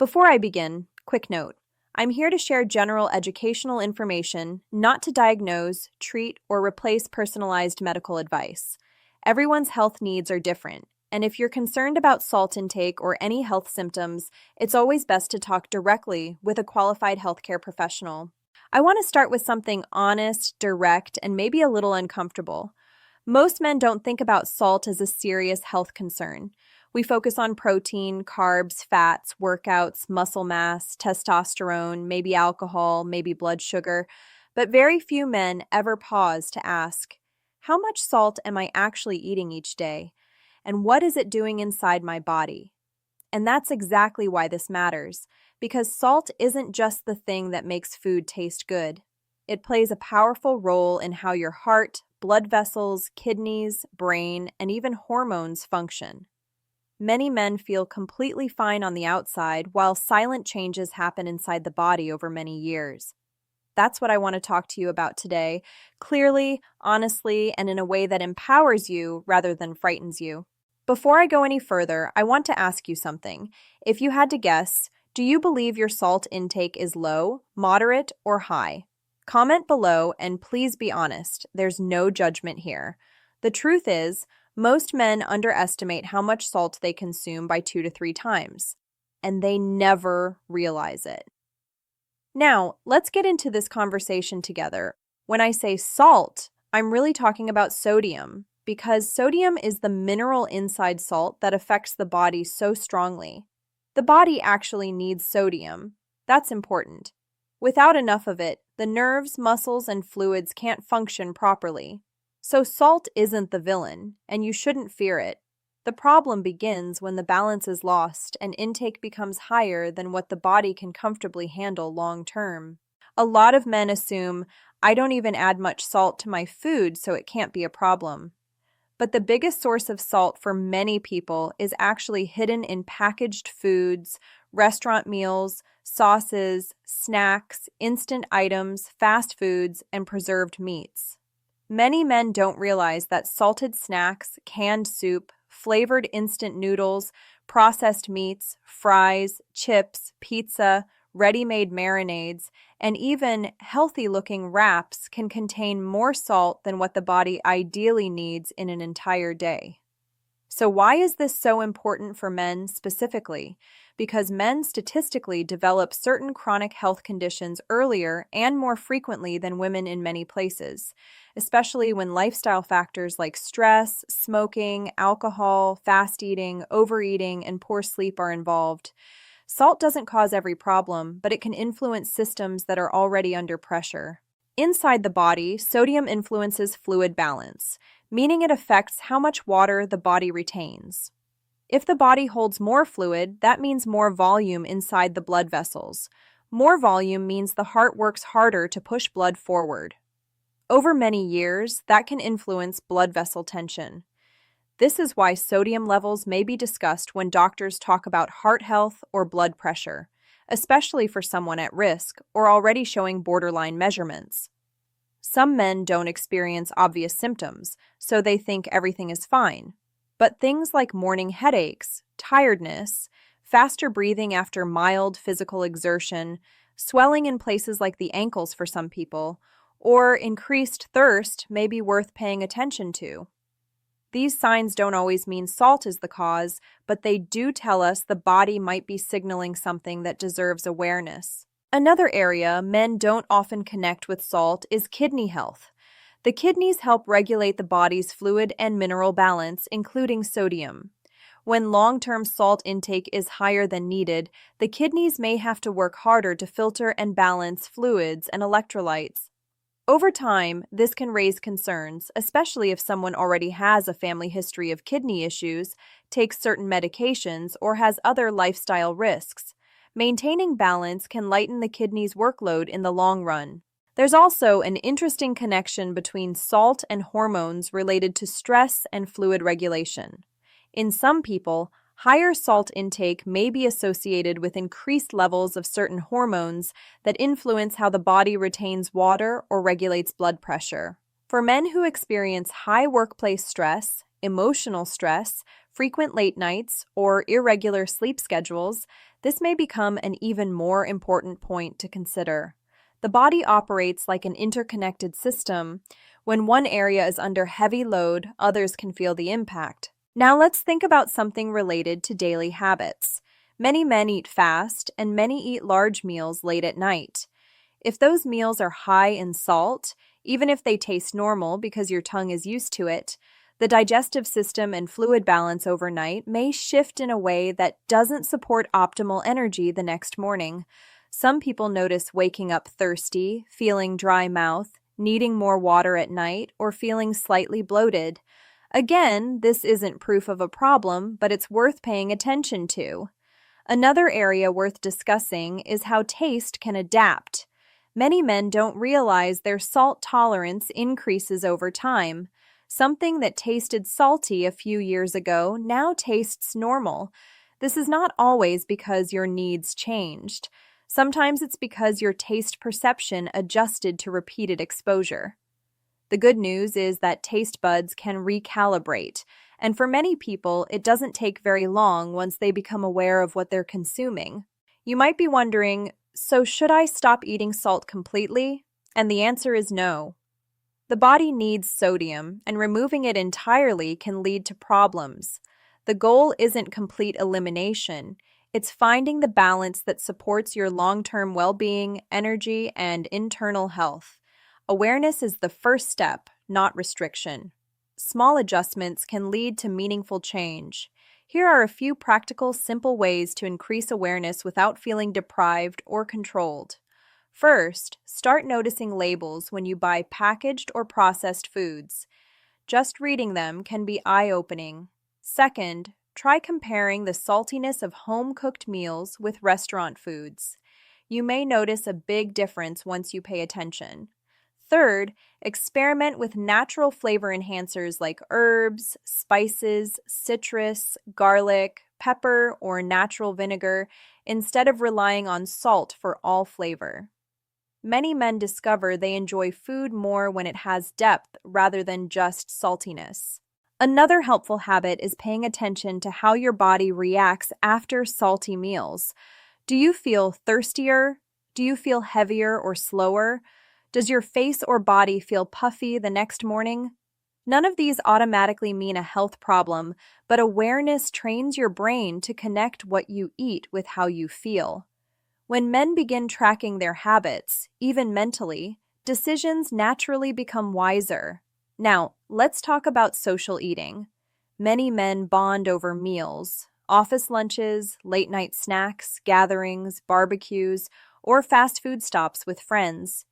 Before I begin, quick note. I'm here to share general educational information, not to diagnose, treat, or replace personalized medical advice. Everyone's health needs are different, and if you're concerned about salt intake or any health symptoms, it's always best to talk directly with a qualified healthcare professional. I want to start with something honest, direct, and maybe a little uncomfortable. Most men don't think about salt as a serious health concern. We focus on protein, carbs, fats, workouts, muscle mass, testosterone, maybe alcohol, maybe blood sugar, but very few men ever pause to ask, how much salt am I actually eating each day? And what is it doing inside my body? And that's exactly why this matters, because salt isn't just the thing that makes food taste good. It plays a powerful role in how your heart, blood vessels, kidneys, brain, and even hormones function. Many men feel completely fine on the outside while silent changes happen inside the body over many years. That's what I want to talk to you about today, clearly, honestly, and in a way that empowers you rather than frightens you. Before I go any further, I want to ask you something. If you had to guess, do you believe your salt intake is low, moderate, or high? Comment below and please be honest. There's no judgment here. The truth is, most men underestimate how much salt they consume by 2 to 3 times, and they never realize it. Now, let's get into this conversation together. When I say salt, I'm really talking about sodium, because sodium is the mineral inside salt that affects the body so strongly. The body actually needs sodium. That's important. Without enough of it, the nerves, muscles, and fluids can't function properly. So salt isn't the villain, and you shouldn't fear it. The problem begins when the balance is lost and intake becomes higher than what the body can comfortably handle long term. A lot of men assume, I don't even add much salt to my food, so it can't be a problem. But the biggest source of salt for many people is actually hidden in packaged foods, restaurant meals, sauces, snacks, instant items, fast foods, and preserved meats. Many men don't realize that salted snacks, canned soup, flavored instant noodles, processed meats, fries, chips, pizza, ready-made marinades, and even healthy-looking wraps can contain more salt than what the body ideally needs in an entire day. So why is this so important for men specifically? Because men statistically develop certain chronic health conditions earlier and more frequently than women in many places, especially when lifestyle factors like stress, smoking, alcohol, fast eating, overeating, and poor sleep are involved. Salt doesn't cause every problem, but it can influence systems that are already under pressure. Inside the body, sodium influences fluid balance, meaning it affects how much water the body retains. If the body holds more fluid, that means more volume inside the blood vessels. More volume means the heart works harder to push blood forward. Over many years, that can influence blood vessel tension. This is why sodium levels may be discussed when doctors talk about heart health or blood pressure, especially for someone at risk or already showing borderline measurements. Some men don't experience obvious symptoms, so they think everything is fine. But things like morning headaches, tiredness, faster breathing after mild physical exertion, swelling in places like the ankles for some people, or increased thirst may be worth paying attention to. These signs don't always mean salt is the cause, but they do tell us the body might be signaling something that deserves awareness. Another area men don't often connect with salt is kidney health. The kidneys help regulate the body's fluid and mineral balance, including sodium. When long-term salt intake is higher than needed, the kidneys may have to work harder to filter and balance fluids and electrolytes. Over time, this can raise concerns, especially if someone already has a family history of kidney issues, takes certain medications, or has other lifestyle risks. Maintaining balance can lighten the kidney's workload in the long run. There's also an interesting connection between salt and hormones related to stress and fluid regulation. In some people, higher salt intake may be associated with increased levels of certain hormones that influence how the body retains water or regulates blood pressure. For men who experience high workplace stress, emotional stress, frequent late nights, or irregular sleep schedules, This may become an even more important point to consider. The body operates like an interconnected system. When one area is under heavy load, others can feel the impact. Now let's think about something related to daily habits. Many men eat fast, and many eat large meals late at night. If those meals are high in salt, even if they taste normal because your tongue is used to it, the digestive system and fluid balance overnight may shift in a way that doesn't support optimal energy the next morning. Some people notice waking up thirsty, feeling dry mouth, needing more water at night, or feeling slightly bloated. Again, this isn't proof of a problem, but it's worth paying attention to. Another area worth discussing is how taste can adapt. Many men don't realize their salt tolerance increases over time. Something that tasted salty a few years ago now tastes normal. This is not always because your needs changed. Sometimes it's because your taste perception adjusted to repeated exposure. The good news is that taste buds can recalibrate, and for many people, it doesn't take very long once they become aware of what they're consuming. You might be wondering, so should I stop eating salt completely? And the answer is no. The body needs sodium, and removing it entirely can lead to problems. The goal isn't complete elimination. It's finding the balance that supports your long-term well-being, energy, and internal health. Awareness is the first step, not restriction. Small adjustments can lead to meaningful change. Here are a few practical, simple ways to increase awareness without feeling deprived or controlled. First, start noticing labels when you buy packaged or processed foods. Just reading them can be eye-opening. Second, try comparing the saltiness of home-cooked meals with restaurant foods. You may notice a big difference once you pay attention. Third, experiment with natural flavor enhancers like herbs, spices, citrus, garlic, pepper, or natural vinegar instead of relying on salt for all flavor. Many men discover they enjoy food more when it has depth rather than just saltiness. Another helpful habit is paying attention to how your body reacts after salty meals. Do you feel thirstier? Do you feel heavier or slower? Does your face or body feel puffy the next morning? None of these automatically mean a health problem, but awareness trains your brain to connect what you eat with how you feel. When men begin tracking their habits, even mentally, decisions naturally become wiser. Now, let's talk about social eating. Many men bond over meals, office lunches, late-night snacks, gatherings, barbecues, or fast food stops with friends.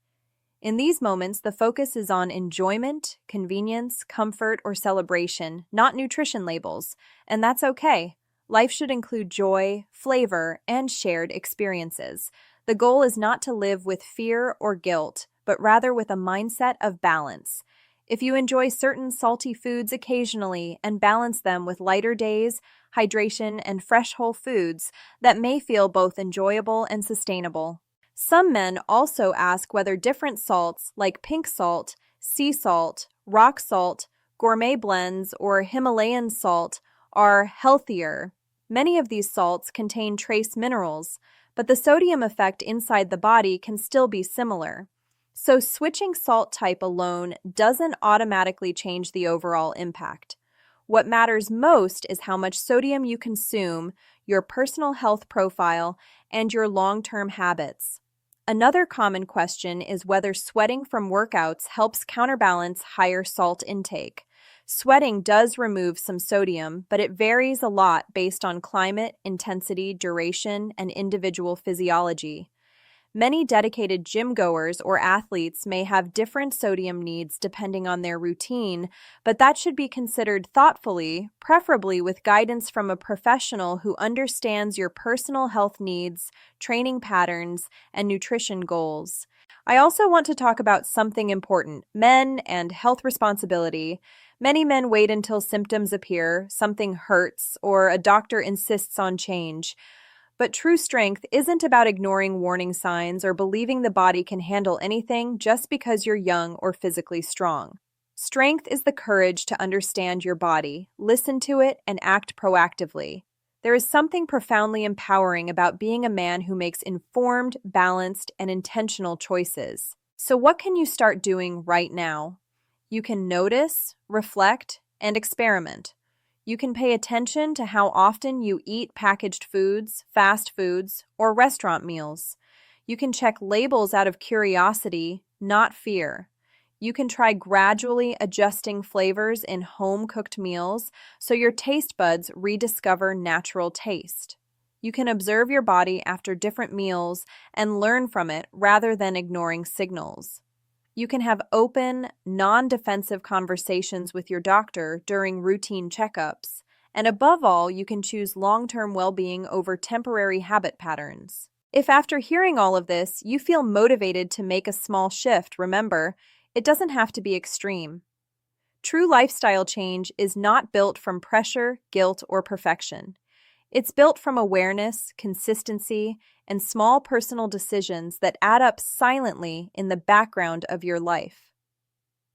In these moments, the focus is on enjoyment, convenience, comfort, or celebration, not nutrition labels, and that's okay. Life should include joy, flavor, and shared experiences. The goal is not to live with fear or guilt, but rather with a mindset of balance. If you enjoy certain salty foods occasionally and balance them with lighter days, hydration, and fresh whole foods, that may feel both enjoyable and sustainable. Some men also ask whether different salts like pink salt, sea salt, rock salt, gourmet blends, or Himalayan salt are healthier. Many of these salts contain trace minerals, but the sodium effect inside the body can still be similar. So switching salt type alone doesn't automatically change the overall impact. What matters most is how much sodium you consume, your personal health profile, and your long-term habits. Another common question is whether sweating from workouts helps counterbalance higher salt intake. Sweating does remove some sodium, but it varies a lot based on climate, intensity, duration, and individual physiology. Many dedicated gym goers or athletes may have different sodium needs depending on their routine, but that should be considered thoughtfully, preferably with guidance from a professional who understands your personal health needs, training patterns, and nutrition goals. I also want to talk about something important: men and health responsibility. Many men wait until symptoms appear, something hurts, or a doctor insists on change. But true strength isn't about ignoring warning signs or believing the body can handle anything just because you're young or physically strong. Strength is the courage to understand your body, listen to it, and act proactively. There is something profoundly empowering about being a man who makes informed, balanced, and intentional choices. So, what can you start doing right now? You can notice, reflect, and experiment. You can pay attention to how often you eat packaged foods, fast foods, or restaurant meals. You can check labels out of curiosity, not fear. You can try gradually adjusting flavors in home-cooked meals so your taste buds rediscover natural taste. You can observe your body after different meals and learn from it rather than ignoring signals. You can have open, non-defensive conversations with your doctor during routine checkups. And above all, you can choose long-term well-being over temporary habit patterns. If after hearing all of this, you feel motivated to make a small shift, remember, it doesn't have to be extreme. True lifestyle change is not built from pressure, guilt, or perfection. It's built from awareness, consistency, and small personal decisions that add up silently in the background of your life.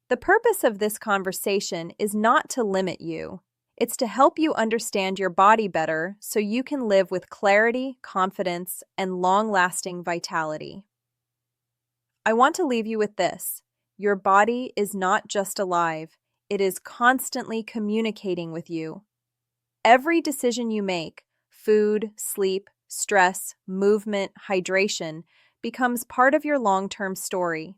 The purpose of this conversation is not to limit you. It's to help you understand your body better so you can live with clarity, confidence, and long-lasting vitality. I want to leave you with this. Your body is not just alive, it is constantly communicating with you. Every decision you make, food, sleep, stress, movement, hydration, becomes part of your long-term story.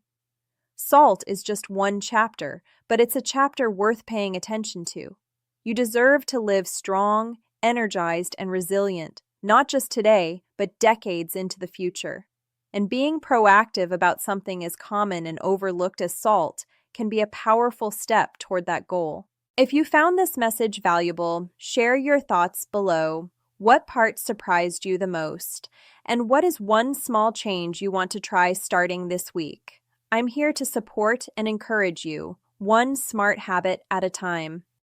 Salt is just one chapter, but it's a chapter worth paying attention to. You deserve to live strong, energized, and resilient, not just today, but decades into the future. And being proactive about something as common and overlooked as salt can be a powerful step toward that goal. If you found this message valuable, share your thoughts below. What part surprised you the most? And what is one small change you want to try starting this week? I'm here to support and encourage you, one smart habit at a time.